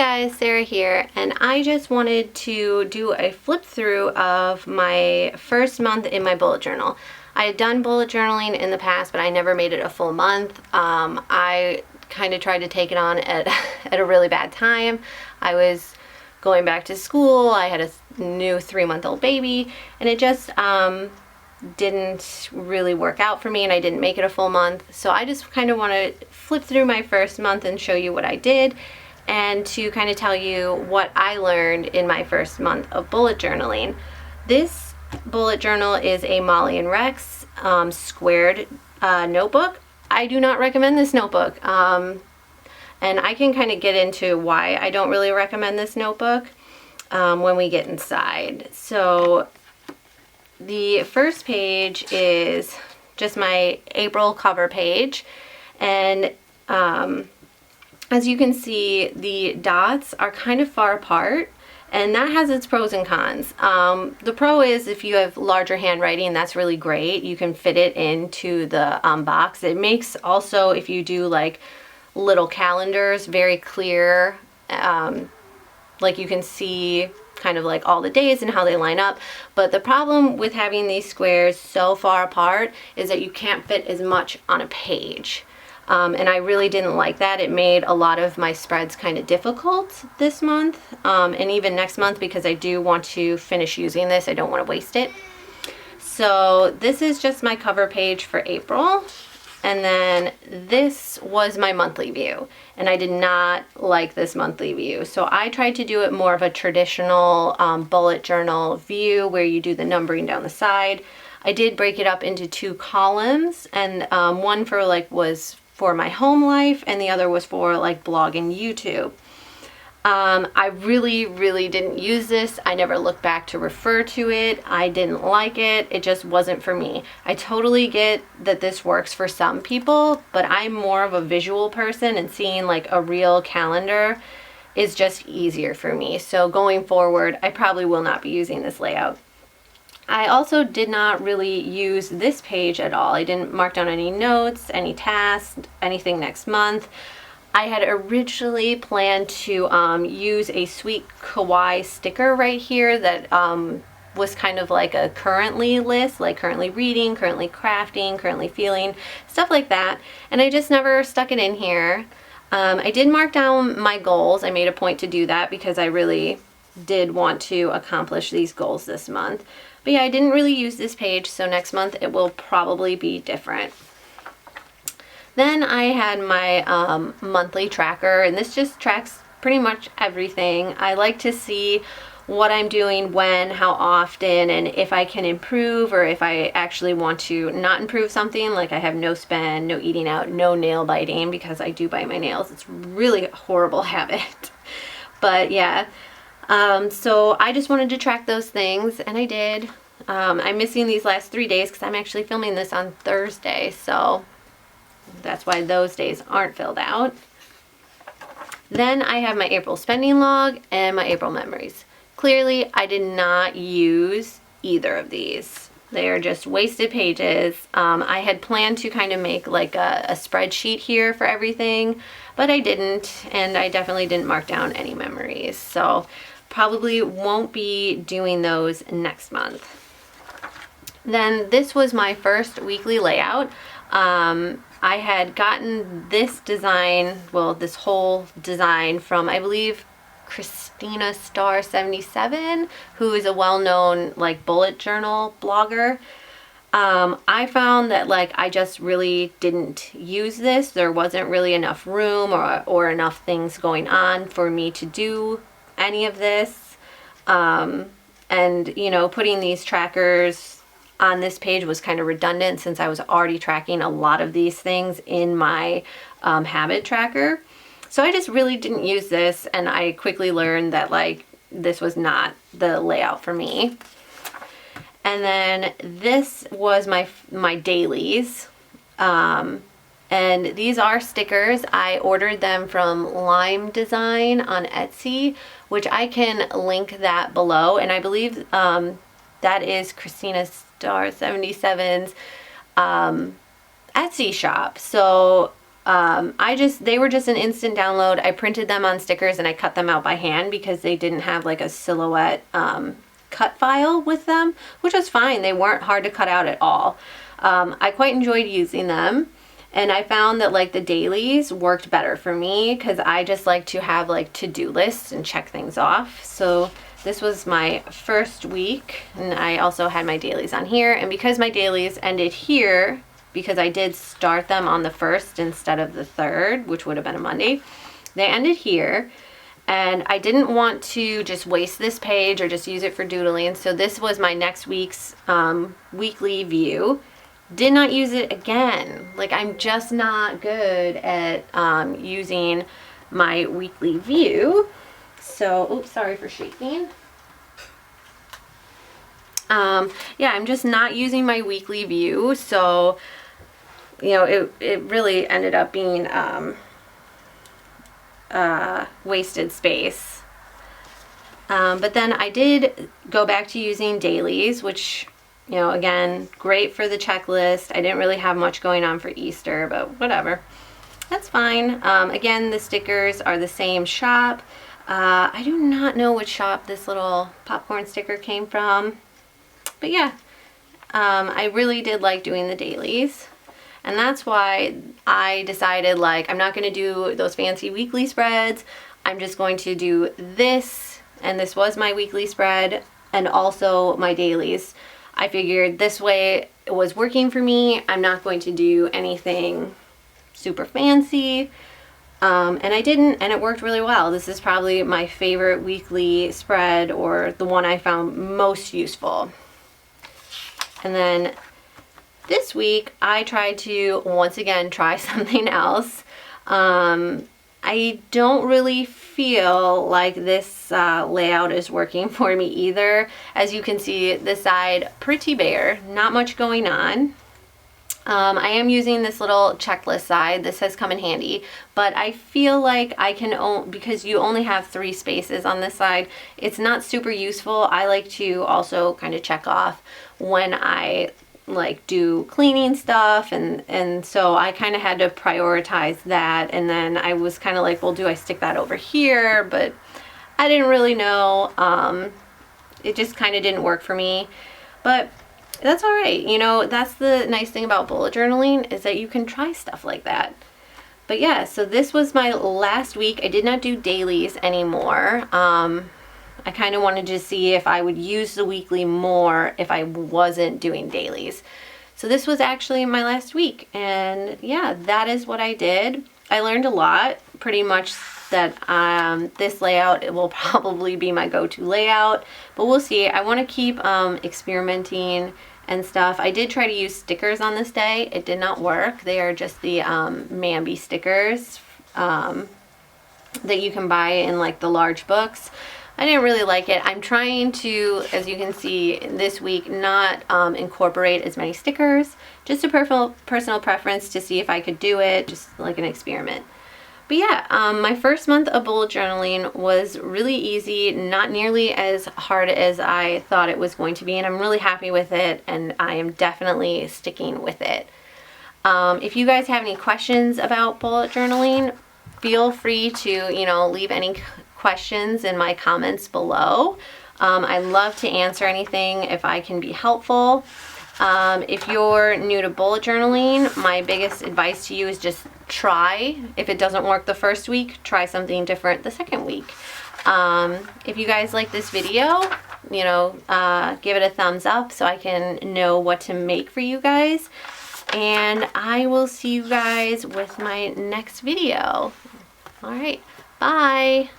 guys, Sarah here, and I just wanted to do a flip through of my first month in my bullet journal. I had done bullet journaling in the past, but I never made it a full month. I kind of tried to take it on at a really bad time. I was going back to school, I had a new 3-month-old baby, and it just didn't really work out for me, and I didn't make it a full month. So I just kind of want to flip through my first month and show you what I did, and to kind of tell you what I learned in my first month of bullet journaling. This bullet journal is a Molly and Rex squared notebook. I do not recommend this notebook, and I can kind of get into why I don't really recommend this notebook when we get inside. So the first page is just my April cover page, and as you can see, the dots are kind of far apart, and that has its pros and cons. The pro is if you have larger handwriting, that's really great. You can fit it into the box. It makes also, if you do like little calendars, very clear. Like you can see kind of like all the days and how they line up. But the problem with having these squares so far apart is that you can't fit as much on a page. And I really didn't like that. It made a lot of my spreads kind of difficult this month, and even next month, because I do want to finish using this. I don't want to waste it. So this is just my cover page for April. And then this was my monthly view, and I did not like this monthly view. So I tried to do it more of a traditional bullet journal view where you do the numbering down the side. I did break it up into 2 columns, and one was for my home life, and the other was for like blog and YouTube. I really didn't use this. I never looked back to refer to it. I didn't like it. It just wasn't for me. I totally get that this works for some people, but I'm more of a visual person, and seeing like a real calendar is just easier for me. So going forward, I probably will not be using this layout. I also did not really use this page at all. I didn't mark down any notes, any tasks, anything next month. I had originally planned to use a Sweet Kawaii sticker right here that was kind of like a currently list, like currently reading, currently crafting, currently feeling, stuff like that. And I just never stuck it in here. I did mark down my goals. I made a point to do that because I really did want to accomplish these goals this month. But yeah, I didn't really use this page, so next month it will probably be different. Then I had my monthly tracker, and this just tracks pretty much everything. I like to see what I'm doing when, how often, and if I can improve, or if I actually want to not improve something, like I have no spend, no eating out, no nail biting, because I do bite my nails. It's really a horrible habit. But yeah, so I just wanted to track those things, and I did. I'm missing these last 3 days because I'm actually filming this on Thursday, so that's why those days aren't filled out. Then I have my April spending log and my April memories. Clearly, I did not use either of these. They are just wasted pages. I had planned to kind of make like a spreadsheet here for everything, but I didn't, and I definitely didn't mark down any memories. So probably won't be doing those next month. Then this was my first weekly layout. I had gotten this design, well, this whole design from, I believe, Christina Star 77, who is a well-known like bullet journal blogger. I found that like I just really didn't use this. There wasn't really enough room or enough things going on for me to do any of this. And you know, putting these trackers on this page was kind of redundant since I was already tracking a lot of these things in my habit tracker. So I just really didn't use this, and I quickly learned that like this was not the layout for me. And then this was my dailies, and these are stickers. I ordered them from Lime Design on Etsy, which I can link that below, and I believe that is Christina Star 77's Etsy shop. So they were just an instant download. I printed them on stickers and I cut them out by hand because they didn't have like a silhouette cut file with them, which was fine. They weren't hard to cut out at all. I quite enjoyed using them. And I found that like the dailies worked better for me because I just like to have like to-do lists and check things off. So this was my first week, and I also had my dailies on here. And because my dailies ended here, because I did start them on the 1st instead of the 3rd, which would have been a Monday, they ended here. And I didn't want to just waste this page or just use it for doodling. So this was my next week's weekly view. Did not use it again. Like, I'm just not good at using my weekly view. So, oops, sorry for shaking. Yeah, I'm just not using my weekly view. So, you know, it really ended up being wasted space. But then I did go back to using dailies, which, you know, again, great for the checklist. I didn't really have much going on for Easter, but whatever. That's fine. Again, the stickers are the same shop. I do not know which shop this little popcorn sticker came from. But yeah, I really did like doing the dailies. And that's why I decided, like, I'm not going to do those fancy weekly spreads. I'm just going to do this. And this was my weekly spread and also my dailies. I figured this way it was working for me. I'm not going to do anything super fancy. And I didn't, and it worked really well. This is probably my favorite weekly spread, or the one I found most useful. And then this week I tried to once again try something else. I don't really feel like this layout is working for me either. As you can see, this side pretty bare, not much going on. I am using this little checklist side. This has come in handy, but I feel like I can, because you only have 3 spaces on this side, it's not super useful. I like to also kind of check off when I like do cleaning stuff, and so I kind of had to prioritize that. And then I was kind of like, well, do I stick that over here? But I didn't really know. It just kind of didn't work for me, but that's all right. You know, that's the nice thing about bullet journaling, is that you can try stuff like that. But yeah, so this was my last week. I did not do dailies anymore. I kind of wanted to see if I would use the weekly more if I wasn't doing dailies. So this was actually my last week, and yeah, that is what I did. I learned a lot, pretty much that this layout, it will probably be my go-to layout, but we'll see. I want to keep experimenting and stuff. I did try to use stickers on this day. It did not work. They are just the Mambi stickers that you can buy in like the large books. I didn't really like it. I'm trying to, as you can see this week, not incorporate as many stickers. Just a personal preference to see if I could do it, just like an experiment. But yeah, my first month of bullet journaling was really easy, not nearly as hard as I thought it was going to be, and I'm really happy with it, and I am definitely sticking with it. If you guys have any questions about bullet journaling, feel free to, you know, leave any questions in my comments below. I love to answer anything if I can be helpful. If you're new to bullet journaling, my biggest advice to you is just try. If it doesn't work the first week, try something different the second week. If you guys like this video, you know, give it a thumbs up so I can know what to make for you guys. And I will see you guys with my next video. All right, bye.